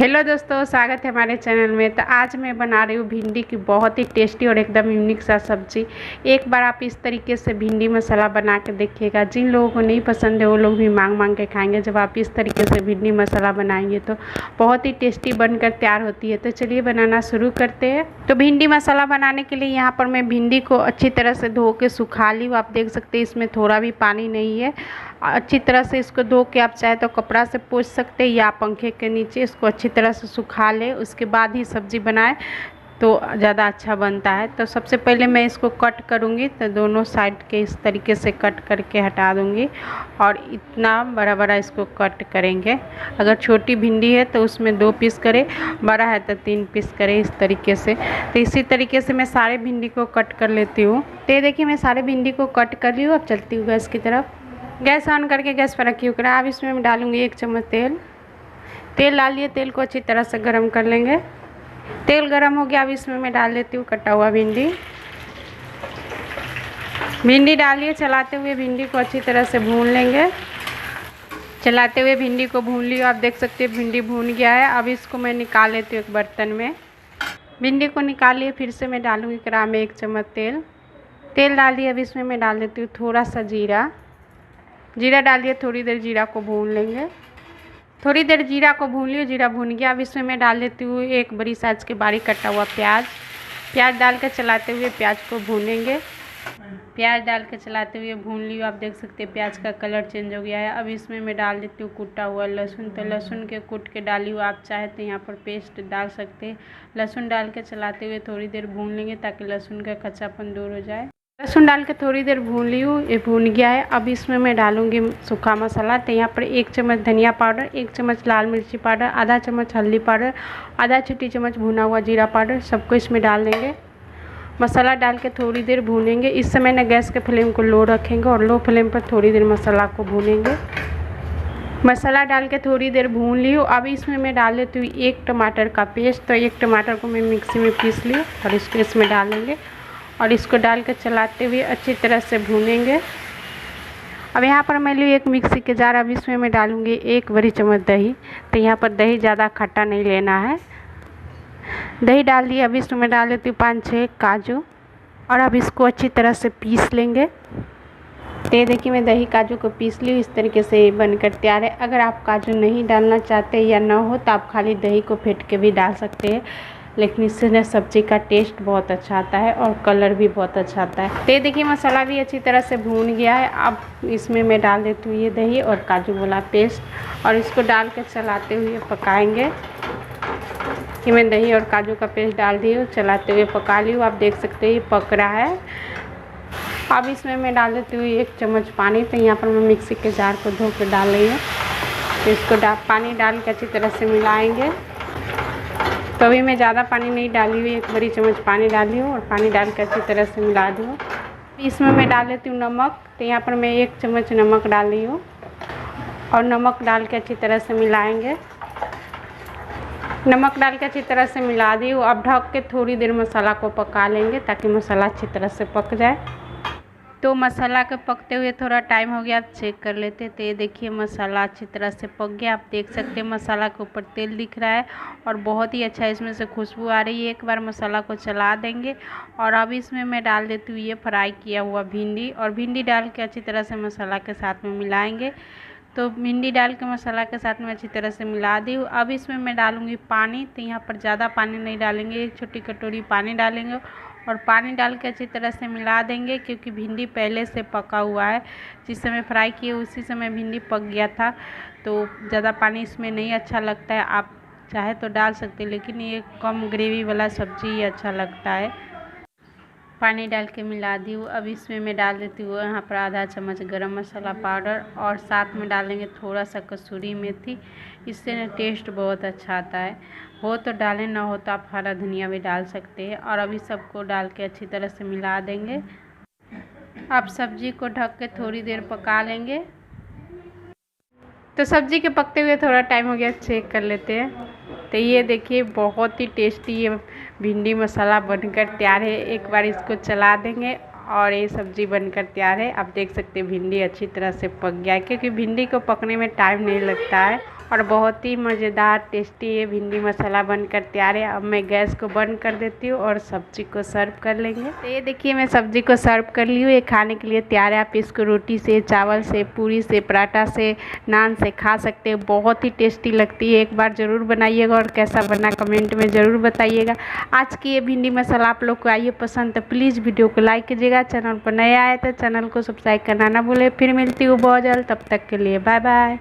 Hello दोस्तों, स्वागत है हमारे चैनल में। तो आज मैं बना रही हूँ भिंडी की बहुत ही टेस्टी और एकदम यूनिक सा सब्जी। एक बार आप इस तरीके से भिंडी मसाला बना के देखिएगा। जिन लोगों को नहीं पसंद है वो लोग भी मांग मांग के खाएंगे। जब आप इस तरीके से भिंडी मसाला बनाएंगे तो बहुत ही टेस्टी बनकर तैयार होती है। तो चलिए बनाना शुरू करते हैं। तो भिंडी मसाला बनाने के लिए यहाँ पर मैं भिंडी को अच्छी तरह से धो के सुखा ली हूँ। आप देख सकते हैं इसमें थोड़ा भी पानी नहीं है। अच्छी तरह से इसको धो के आप चाहे तो कपड़ा से पोंछ सकते हैं या पंखे के नीचे इसको अच्छी तरह से सुखा ले, उसके बाद ही सब्ज़ी बनाए तो ज़्यादा अच्छा बनता है। तो सबसे पहले मैं इसको कट करूँगी। तो दोनों साइड के इस तरीके से कट करके हटा दूँगी और इतना बड़ा बड़ा इसको कट करेंगे। अगर छोटी भिंडी है तो उसमें 2 पीस करें, बड़ा है तो 3 पीस करें इस तरीके से। तो इसी तरीके से मैं सारे भिंडी को कट कर लेती हूँ। तो ये देखिए मैं सारे भिंडी को कट कर ली हूँ। अब चलती हूँ गैस की तरफ। गैस ऑन करके गैस पर रखी हूँ। अब इसमें मैं डालूँगी 1 चम्मच तेल डाल लिए। तेल को अच्छी तरह से गरम कर लेंगे। तेल गरम हो गया। अब इसमें मैं डाल देती हूँ कटा हुआ भिंडी डालिए। चलाते हुए भिंडी को अच्छी तरह से भून लेंगे। चलाते हुए भिंडी को भून लियो। आप देख सकते हैं भिंडी भून गया है। अब इसको मैं निकाल लेती हूँ एक बर्तन में। भिंडी को निकाल लिए। फिर से मैं डालूँगी कढ़ाई में 1 चम्मच तेल डाल दिए। अब इसमें मैं डाल देती हूँ थोड़ा सा जीरा डालिए। थोड़ी देर जीरा को भून लेंगे। थोड़ी देर जीरा को भून लियो। जीरा भून गया। अब इसमें मैं डाल देती हूँ 1 बड़ी साइज के बारीक कटा हुआ प्याज डाल कर चलाते हुए प्याज को भूनेंगे। प्याज डाल के चलाते हुए भून लियो। आप देख सकते हैं प्याज का कलर चेंज हो गया है। अब इसमें मैं डाल देती हूँ कूटा हुआ लहसुन। तो लहसुन के कूट के डाली हूँ। आप चाहे तो यहाँ पर पेस्ट डाल सकते हैं। लहसुन डाल के चलाते हुए थोड़ी देर भून लेंगे ताकि लहसुन का कच्चापन दूर हो जाए। लहसुन डाल के थोड़ी देर भून ली हूँ। ये भून गया है। अब इसमें मैं डालूँगी सूखा मसाला। तो यहाँ पर 1 चम्मच धनिया पाउडर, 1 चम्मच लाल मिर्ची पाउडर, आधा चम्मच हल्दी पाउडर, आधा छोटी चम्मच भुना हुआ जीरा पाउडर, सबको इसमें डाल देंगे। मसाला डाल के थोड़ी देर भूनेंगे। इस समय ना गैस के फ्लेम को लो रखेंगे और लो फ्लेम पर थोड़ी देर मसाला को भूनेंगे। मसाला डाल के थोड़ी देर भून ली हूँ। अब इसमें मैं डाल देती हूँ 1 टमाटर का पेस्ट। तो 1 टमाटर को मैं मिक्सी में पीस ली और इसको इसमें डाल देंगे और इसको डाल कर चलाते हुए अच्छी तरह से भूनेंगे। अब यहाँ पर मैं ली 1 मिक्सी के जार। अब इसमें मैं डालूँगी 1 बड़ी चम्मच दही। तो यहाँ पर दही ज़्यादा खट्टा नहीं लेना है। दही डाल दिए। अब इसमें डाल देती हूँ 5-6 काजू और अब इसको अच्छी तरह से पीस लेंगे। तो ये देखिए मैं दही काजू को पीस ली। इस तरीके से बनकर तैयार है। अगर आप काजू नहीं डालना चाहते या ना हो तो आप खाली दही को फेंट के भी डाल सकते हैं, लेकिन इससे ना सब्ज़ी का टेस्ट बहुत अच्छा आता है और कलर भी बहुत अच्छा आता है। तो ये देखिए मसाला भी अच्छी तरह से भून गया है। अब इसमें मैं डाल देती हूँ ये दही और काजू वाला पेस्ट और इसको डाल कर चलाते हुए पकाएंगे। कि मैं दही और काजू का पेस्ट डाल दी हूँ, चलाते हुए पका ली हूँ। आप देख सकते हैं ये पक रहा है। अब इसमें मैं डाल देती हूँ 1 चम्मच पानी। तो यहाँ पर मैं मिक्सी के जार को धो कर डाल रही हूँ। तो इसको पानी डाल के अच्छी तरह से मिलाएंगे। तो अभी मैं ज़्यादा पानी नहीं डाली हुई, 1 बड़ी चम्मच पानी डाली हूँ और पानी डाल के अच्छी तरह से मिला दूँ। इसमें मैं डाल देती हूँ नमक। तो यहाँ पर मैं 1 चम्मच नमक डाल रही हूँ और नमक डाल के अच्छी तरह से मिलाएंगे। नमक डाल के अच्छी तरह से मिला दी हूँ। अब ढक के थोड़ी देर मसाला को पका लेंगे ताकि मसाला अच्छी तरह से पक जाए। तो मसाला के पकते हुए थोड़ा टाइम हो गया। आप चेक कर लेते। तो ये देखिए मसाला अच्छी तरह से पक गया। आप देख सकते हैं मसाला के ऊपर तेल दिख रहा है और बहुत ही अच्छा इसमें से खुशबू आ रही है। एक बार मसाला को चला देंगे और अब इसमें मैं डाल देती हूँ ये फ्राई किया हुआ भिंडी और भिंडी डाल के अच्छी तरह से मसाला के साथ में मिलाएंगे। तो भिंडी डाल के मसाला के साथ में अच्छी तरह से मिला दी हूँ। अब इसमें मैं डालूँगी पानी। तो यहाँ पर ज़्यादा पानी नहीं डालेंगे, 1 छोटी कटोरी पानी डालेंगे और पानी डाल के अच्छी तरह से मिला देंगे। क्योंकि भिंडी पहले से पका हुआ है, जिस समय फ्राई किए उसी समय भिंडी पक गया था। तो ज़्यादा पानी इसमें नहीं अच्छा लगता है। आप चाहे तो डाल सकते हैं, लेकिन ये कम ग्रेवी वाला सब्ज़ी ही अच्छा लगता है। पानी डाल के मिला दी हूँ। अब इसमें मैं डाल देती हूँ यहाँ पर आधा चम्मच गरम मसाला पाउडर और साथ में डालेंगे थोड़ा सा कसूरी मेथी। इससे ना टेस्ट बहुत अच्छा आता है। हो तो डालें, ना हो तो आप हरा धनिया भी डाल सकते हैं। और अभी सबको डाल के अच्छी तरह से मिला देंगे। अब सब्जी को ढक के थोड़ी देर पका लेंगे। तो सब्जी के पकते हुए थोड़ा टाइम हो गया, चेक कर लेते हैं। तो ये देखिए बहुत ही टेस्टी ये भिंडी मसाला बनकर तैयार है। एक बार इसको चला देंगे और ये सब्ज़ी बनकर तैयार है। आप देख सकते हैं भिंडी अच्छी तरह से पक गया है, क्योंकि भिंडी को पकने में टाइम नहीं लगता है और बहुत ही मज़ेदार टेस्टी ये भिंडी मसाला बनकर तैयार है। अब मैं गैस को बंद कर देती हूँ और सब्जी को सर्व कर लेंगे। तो ये देखिए मैं सब्जी को सर्व कर ली हूँ। ये खाने के लिए तैयार है। आप इसको रोटी से, चावल से, पूरी से, पराठा से, नान से खा सकते हो। बहुत ही टेस्टी लगती है। एक बार ज़रूर बनाइएगा और कैसा बना कमेंट में ज़रूर बताइएगा। आज की ये भिंडी मसाला आप लोग को आइए पसंद तो प्लीज़ वीडियो को लाइक कीजिएगा। चैनल पर नया आए तो चैनल को सब्सक्राइब करना ना भूले। फिर मिलती हूँ बहुत जल्द, तब तक के लिए बाय बाय।